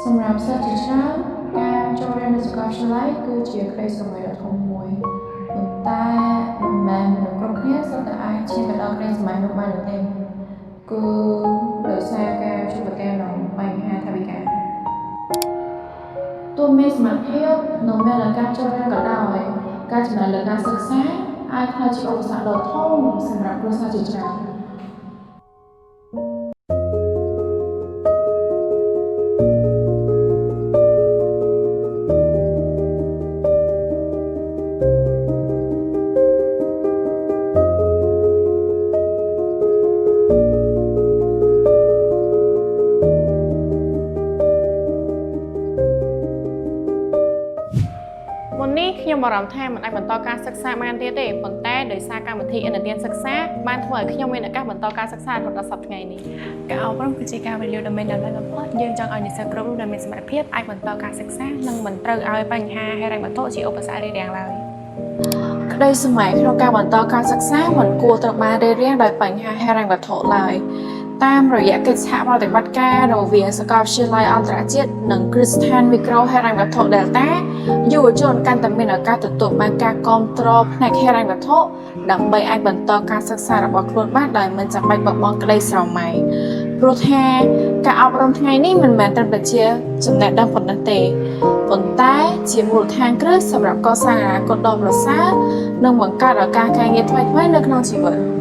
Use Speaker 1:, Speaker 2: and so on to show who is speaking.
Speaker 1: សម្រាប់សិស្សជាច្រើនការចូលរៀននៅសាកលវិទ្យាល័យគឺជាក្តីស្រមៃដ៏ធំមួយប៉ុន្តែមិនមែនមនុស្សគ្រប់គ្នាសុទ្ធតែអាចឈានទៅដល់ក្តីស្រមៃនោះបានទេគឺដោយសារការជួបប្រទះនឹងបញ្ហាថវិកាទោះមានសមត្ថភាពនិងមានឱកាសចូលរៀនក៏ដោយការចំណាយលើការសិក្សាអាចក្លាយជាឧបសគ្គដ៏ធំសម្រាប់គ្រួសារជាច្រើន
Speaker 2: មុននេះខ្ញុំបារម្ភថាមិនអាចបន្តការសិក្សាបានទៀតទេប៉ុន្តែដោយសារកម្មវិធីឥណទានសិក្សាបានធ្វើឲ្យខ្ញុំមានឱកាសបន្តការសិក្សារហូតដល់សប្តាហ៍ថ្ងៃនេះការអប់រំគឺជាការវិនិយោគដ៏មានតម្លៃបំផុតយើងចង់ឲ្យនិស្សិតគ្រប់រូបដែលមានសមត្ថភាពអាចបន្តការសិក្សានិងមិនត្រូវឲ្យបញ្ហាហិរញ្ញវត្ថុជាឧបសគ្គរារាំងឡើយក្តីស្រមៃក្នុងការបន្តការសិក្សាមិនគួរត្រូវបានរារាំងដោយបញ្ហាហិរញ្ញវត្ថុឡើយតាមរយៈកិច្ចសហប្រតិបត្តិការរវាងសាកលវិទ្យាល័យអន្តរជាតិនិងគ្រឹះស្ថានមីក្រូហិរញ្ញវត្ថុ Delta យុវជនកាន់តែមានឱកាសទទួលបានការគាំទ្រផ្នែកហិរញ្ញវត្ថុដើម្បីអាចបន្តការសិក្សារបស់ខ្លួនបានដោយមិនចាំបាច់បោះបង់ក្តីស្រមៃព្រោះថាការអប់រំថ្ងៃនេះមិនមែនត្រឹមតែជាចំណេះដឹងប៉ុណ្ណោះទេប៉ុន្តែជាមូលដ្ឋានគ្រឹះសម្រាប់កសាងអនាគតដ៏ប្រសើរនិងបង្កើតឱកាសការងារថ្មីៗនៅក្នុងជីវិត